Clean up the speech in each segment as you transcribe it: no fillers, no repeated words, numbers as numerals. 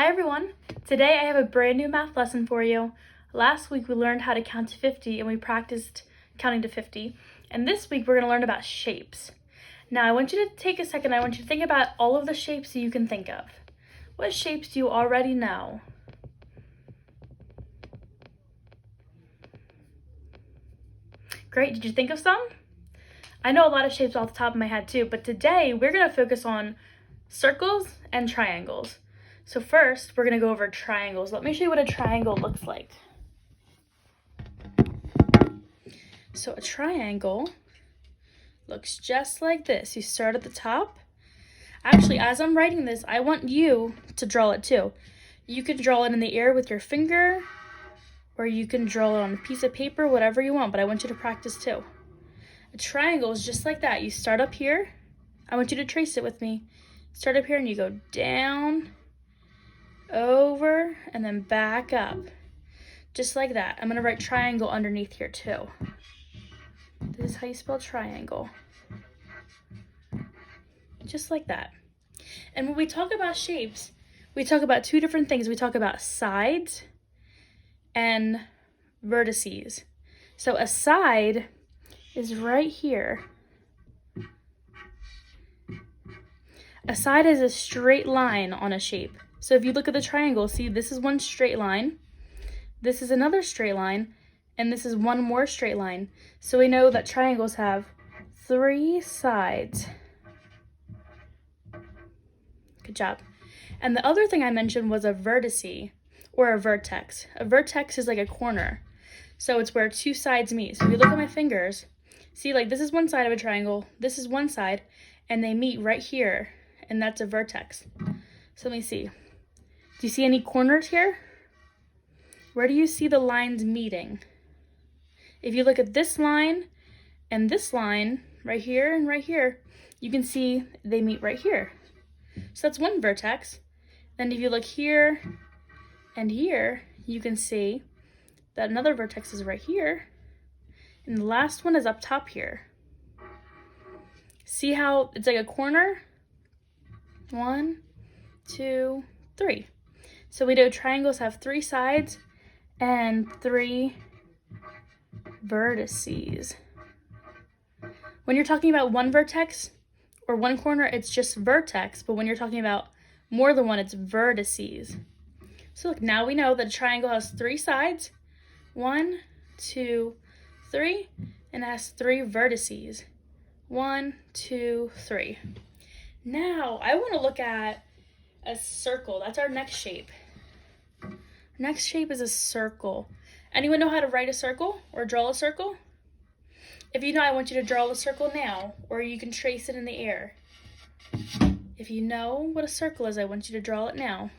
Hi everyone! Today I have a brand new math lesson for you. Last week we learned how to count to 50 and we practiced counting to 50. And this week we're going to learn about shapes. Now I want you to take a second, I want you to think about all of the shapes that you can think of. What shapes do you already know? Great, did you think of some? I know a lot of shapes off the top of my head too, but today we're going to focus on circles and triangles. So first, we're going to go over triangles. Let me show you what a triangle looks like. So a triangle looks just like this. You start at the top. Actually, as I'm writing this, I want you to draw it too. You can draw it in the air with your finger, or you can draw it on a piece of paper, whatever you want, but I want you to practice too. A triangle is just like that. You start up here. I want you to trace it with me. Start up here and you go down, over, and then back up. Just like that. I'm going to write triangle underneath here too. This is how you spell triangle. Just like that. And when we talk about shapes, we talk about two different things. We talk about sides and vertices. So a side is right here. A side is a straight line on a shape. So if you look at the triangle, see this is one straight line, this is another straight line, and this is one more straight line. So we know that triangles have three sides. Good job. And the other thing I mentioned was a vertice or a vertex. A vertex is like a corner. So it's where two sides meet. So if you look at my fingers, see like this is one side of a triangle, this is one side, and they meet right here, and that's a vertex. So let me see. Do you see any corners here? Where do you see the lines meeting? If you look at this line and this line, right here and right here, you can see they meet right here. So that's one vertex. Then if you look here and here, you can see that another vertex is right here. And the last one is up top here. See how it's like a corner? 1, 2, 3. So we know triangles have three sides and three vertices. When you're talking about one vertex or one corner, it's just vertex, but when you're talking about more than one, it's vertices. So look, now we know that a triangle has three sides, 1, 2, 3, and it has three vertices, 1, 2, 3. Now I want to look at a circle. That's our next shape. Next shape is a circle. Anyone know how to write a circle or draw a circle? If you know, I want you to draw a circle now, or you can trace it in the air. If you know what a circle is, I want you to draw it now.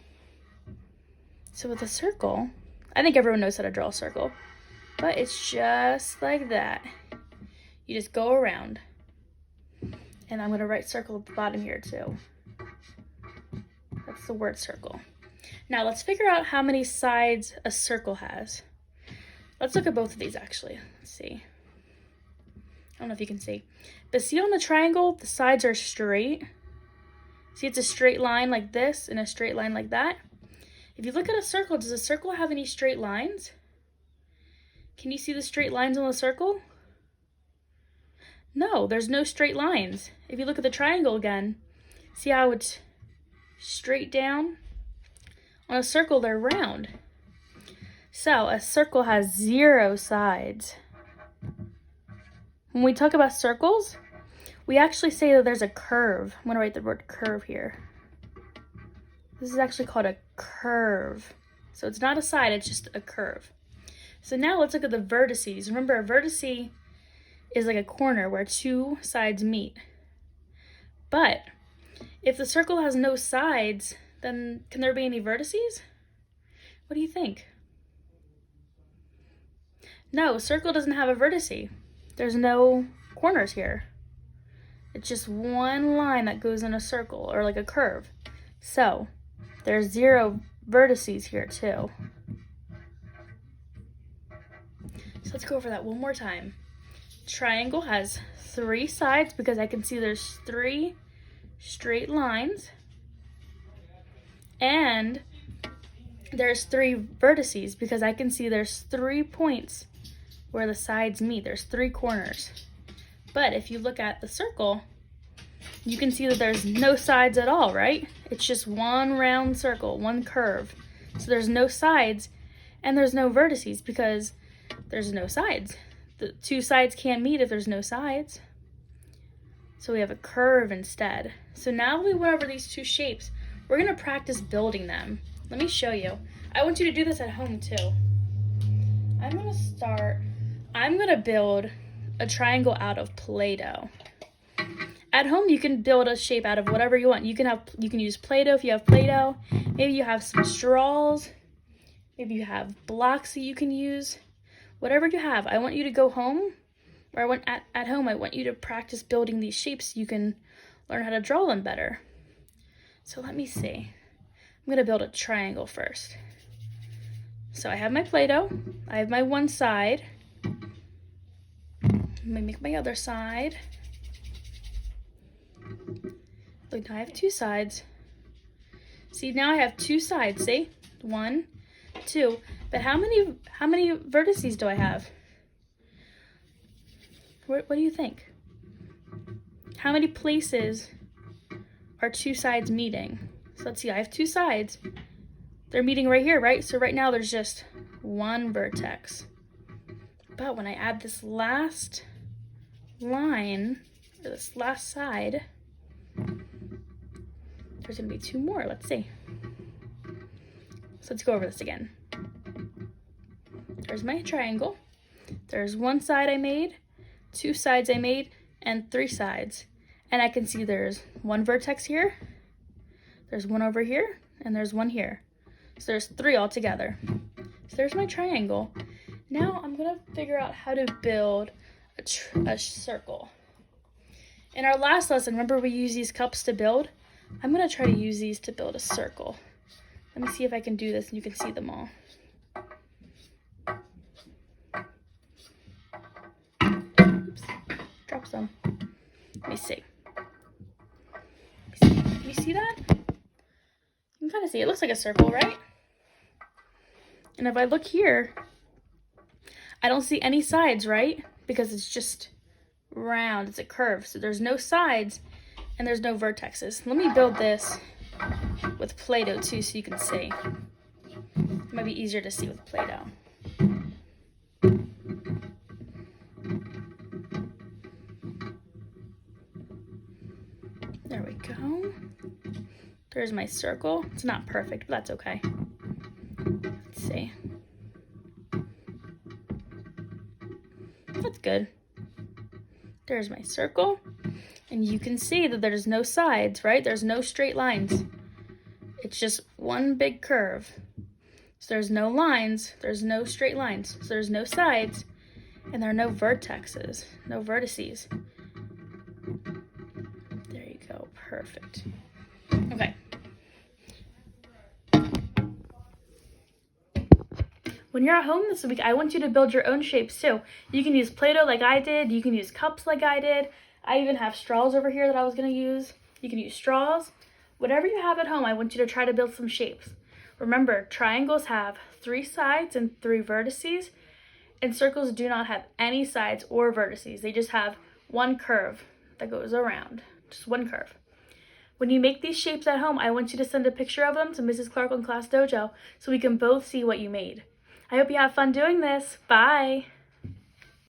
So with a circle, I think everyone knows how to draw a circle, but it's just like that. You just go around. And I'm going to write circle at the bottom here too. That's the word circle. Now let's figure out how many sides a circle has. Let's look at both of these actually. Let's see. I don't know if you can see. But see on the triangle, the sides are straight. See, it's a straight line like this and a straight line like that. If you look at a circle, does a circle have any straight lines? Can you see the straight lines on the circle? No, there's no straight lines. If you look at the triangle again, see how it's straight down? On a circle, they're round. So a circle has 0 sides. When we talk about circles, we actually say that there's a curve. I'm going to write the word curve here. This is actually called a curve. So it's not a side, it's just a curve. So now let's look at the vertices. Remember, a vertice is like a corner where two sides meet. But if the circle has no sides, then can there be any vertices? What do you think? No, a circle doesn't have a vertice. There's no corners here. It's just one line that goes in a circle, or like a curve. So there's 0 vertices here too. So let's go over that one more time. Triangle has 3 sides because I can see there's 3 straight lines, and there's 3 vertices because I can see there's 3 points where the sides meet. There's 3 corners. But if you look at the circle, you can see that there's no sides at all, right? It's just one round circle, one curve. So there's no sides and there's no vertices because there's no sides. The 2 sides can't meet if there's no sides. So we have a curve instead. So now we went over these 2 shapes. We're gonna practice building them. Let me show you. I want you to do this at home too. I'm gonna build a triangle out of Play-Doh. At home, you can build a shape out of whatever you want. You can use Play-Doh if you have Play-Doh. Maybe you have some straws. Maybe you have blocks that you can use. Whatever you have, I want you to go home, or at home, I want you to practice building these shapes so you can learn how to draw them better. So let me see. I'm gonna build a triangle first. So I have my Play-Doh. I have my one side. Let me make my other side. Look, now I have 2 sides. See, now I have 2 sides, see? 1, 2. But how many vertices do I have? What do you think? How many places are 2 sides meeting? So let's see, I have 2 sides. They're meeting right here, right? So right now there's just 1 vertex. But when I add this last line, or this last side, there's gonna be 2 more. Let's see. So let's go over this again. There's my triangle. There's 1 side I made, 2 sides I made, and 3 sides. And I can see there's 1 vertex here, there's 1 over here, and there's 1 here. So there's 3 altogether. So there's my triangle. Now I'm gonna figure out how to build a circle. In our last lesson, remember we used these cups to build? I'm gonna try to use these to build a circle. Let me see if I can do this and you can see them all. Oops, drop some. Let me see. Can you see that? You can kind of see, it looks like a circle, right? And if I look here, I don't see any sides, right? Because it's just round, it's a curve. So there's no sides and there's no vertexes. Let me build this with Play-Doh too so you can see. It might be easier to see with Play-Doh. There we go. There's my circle. It's not perfect, but that's okay. Let's see. That's good. There's my circle. And you can see that there's no sides, right? There's no straight lines. It's just one big curve. So there's no lines, there's no straight lines. So there's no sides, and there are no vertexes, no vertices. There you go, perfect. Okay. When you're at home this week, I want you to build your own shapes too. You can use Play-Doh like I did. You can use cups like I did. I even have straws over here that I was going to use. You can use straws. Whatever you have at home, I want you to try to build some shapes. Remember, triangles have 3 sides and 3 vertices, and circles do not have any sides or vertices. They just have 1 curve that goes around, just 1 curve. When you make these shapes at home, I want you to send a picture of them to Mrs. Clark on Class Dojo so we can both see what you made. I hope you have fun doing this. Bye!